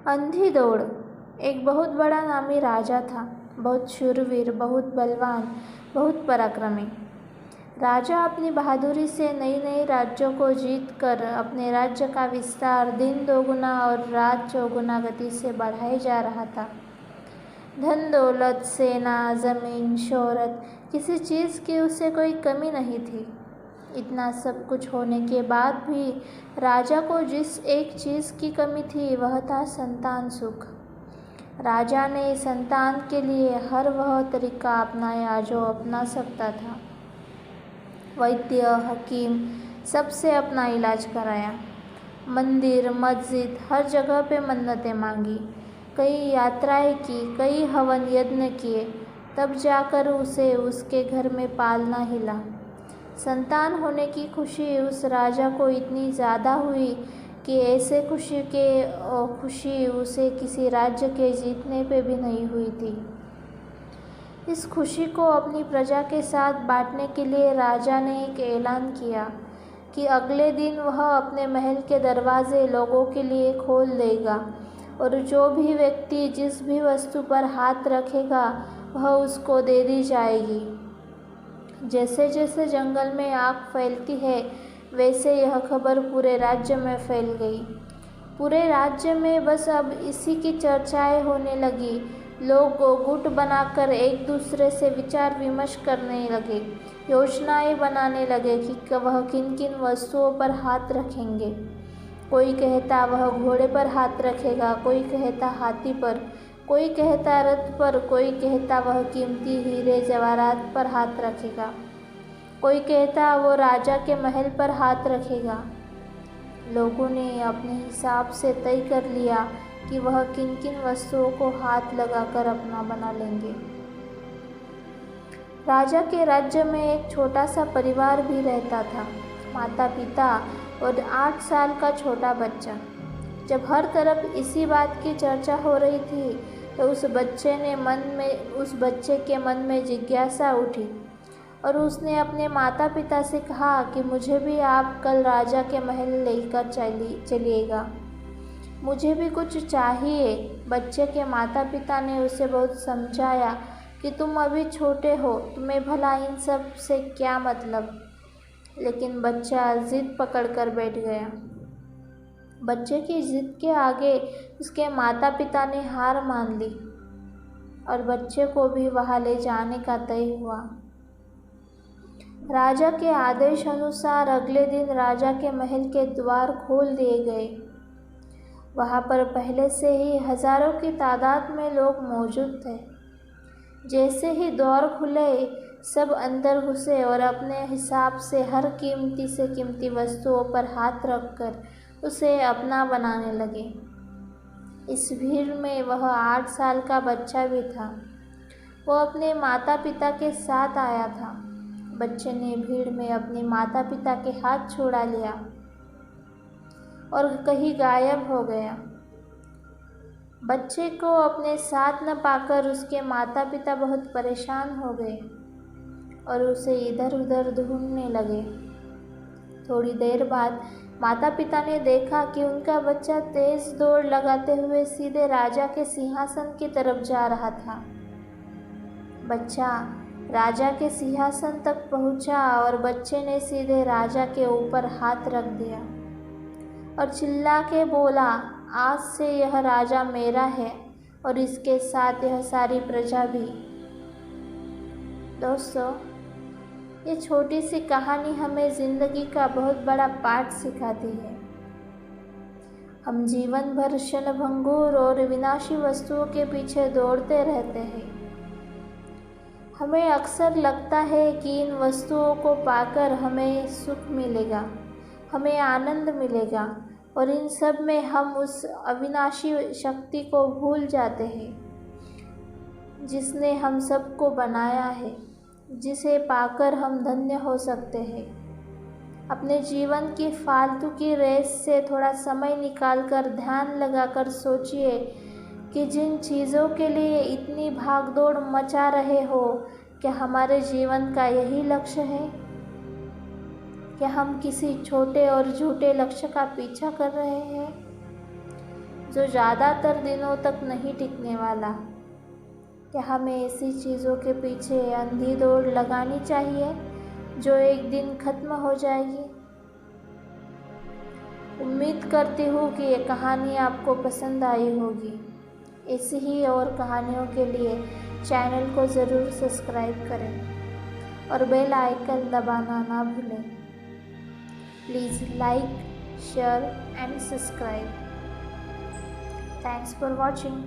अंधी दौड़। एक बहुत बड़ा नामी राजा था, बहुत शूरवीर, बहुत बलवान, बहुत पराक्रमी। राजा अपनी बहादुरी से नई नई राज्यों को जीत कर अपने राज्य का विस्तार दिन दोगुना और रात चौगुना गति से बढ़ाए जा रहा था। धन दौलत, सेना, जमीन, शोहरत, किसी चीज़ की उसे कोई कमी नहीं थी। इतना सब कुछ होने के बाद भी राजा को जिस एक चीज़ की कमी थी वह था संतान सुख। राजा ने संतान के लिए हर वह तरीका अपनाया जो अपना सकता था। वैद्य, हकीम, सबसे अपना इलाज कराया। मंदिर, मस्जिद, हर जगह पे मन्नतें मांगी, कई यात्राएं की, कई हवन यज्ञ किए, तब जाकर उसे उसके घर में पालना हिला। संतान होने की खुशी उस राजा को इतनी ज़्यादा हुई कि ऐसे खुशी उसे किसी राज्य के जीतने पे भी नहीं हुई थी। इस खुशी को अपनी प्रजा के साथ बांटने के लिए राजा ने एक ऐलान किया कि अगले दिन वह अपने महल के दरवाजे लोगों के लिए खोल देगा और जो भी व्यक्ति जिस भी वस्तु पर हाथ रखेगा वह उसको दे दी जाएगी। जैसे जैसे जंगल में आग फैलती है वैसे यह खबर पूरे राज्य में फैल गई। पूरे राज्य में बस अब इसी की चर्चाएं होने लगी। लोग गुट बनाकर एक दूसरे से विचार विमर्श करने लगे, योजनाएं बनाने लगे कि वह किन किन वस्तुओं पर हाथ रखेंगे। कोई कहता वह घोड़े पर हाथ रखेगा, कोई कहता हाथी पर, कोई कहता रथ पर, कोई कहता वह कीमती हीरे जवाहरात पर हाथ रखेगा, कोई कहता वो राजा के महल पर हाथ रखेगा। लोगों ने अपने हिसाब से तय कर लिया कि वह किन किन वस्तुओं को हाथ लगाकर अपना बना लेंगे। राजा के राज्य में एक छोटा सा परिवार भी रहता था, माता पिता और 8 साल का छोटा बच्चा। जब हर तरफ इसी बात की चर्चा हो रही थी तो उस बच्चे के मन में जिज्ञासा उठी और उसने अपने माता पिता से कहा कि मुझे भी आप कल राजा के महल लेकर चलिएगा, मुझे भी कुछ चाहिए। बच्चे के माता पिता ने उसे बहुत समझाया कि तुम अभी छोटे हो, तुम्हें भला इन सब से क्या मतलब। लेकिन बच्चा जिद पकड़ कर बैठ गया। बच्चे की जिद के आगे उसके माता पिता ने हार मान ली और बच्चे को भी वहाँ ले जाने का तय हुआ। राजा के आदेश अनुसार अगले दिन राजा के महल के द्वार खोल दिए गए। वहाँ पर पहले से ही हजारों की तादाद में लोग मौजूद थे। जैसे ही द्वार खुले सब अंदर घुसे और अपने हिसाब से हर कीमती से कीमती वस्तुओं पर हाथ रखकर उसे अपना बनाने लगे। इस भीड़ में वह 8 साल का बच्चा भी था। वो अपने माता पिता के साथ आया था। बच्चे ने भीड़ में अपने माता पिता के हाथ छुड़ा लिया और कहीं गायब हो गया। बच्चे को अपने साथ न पाकर उसके माता पिता बहुत परेशान हो गए और उसे इधर उधर ढूंढने लगे। थोड़ी देर बाद माता पिता ने देखा कि उनका बच्चा तेज दौड़ लगाते हुए सीधे राजा के सिंहासन की तरफ जा रहा था। बच्चा राजा के सिंहासन तक पहुंचा और बच्चे ने सीधे राजा के ऊपर हाथ रख दिया और चिल्ला के बोला, आज से यह राजा मेरा है और इसके साथ यह सारी प्रजा भी। दोस्तों, ये छोटी सी कहानी हमें ज़िंदगी का बहुत बड़ा पाठ सिखाती है। हम जीवन भर क्षणभंगुर और विनाशी वस्तुओं के पीछे दौड़ते रहते हैं। हमें अक्सर लगता है कि इन वस्तुओं को पाकर हमें सुख मिलेगा, हमें आनंद मिलेगा और इन सब में हम उस अविनाशी शक्ति को भूल जाते हैं जिसने हम सबको बनाया है, जिसे पाकर हम धन्य हो सकते हैं। अपने जीवन की फालतू की रेस से थोड़ा समय निकालकर ध्यान लगाकर सोचिए कि जिन चीज़ों के लिए इतनी भागदौड़ मचा रहे हो, क्या हमारे जीवन का यही लक्ष्य है? क्या हम किसी छोटे और झूठे लक्ष्य का पीछा कर रहे हैं? जो ज़्यादातर दिनों तक नहीं टिकने वाला। क्या हमें ऐसी चीज़ों के पीछे अंधी दौड़ लगानी चाहिए जो एक दिन खत्म हो जाएगी? उम्मीद करती हूँ कि ये कहानी आपको पसंद आई होगी। ऐसी ही और कहानियों के लिए चैनल को ज़रूर सब्सक्राइब करें और बेल आइकन दबाना ना भूलें। Please like, share and subscribe. Thanks for watching.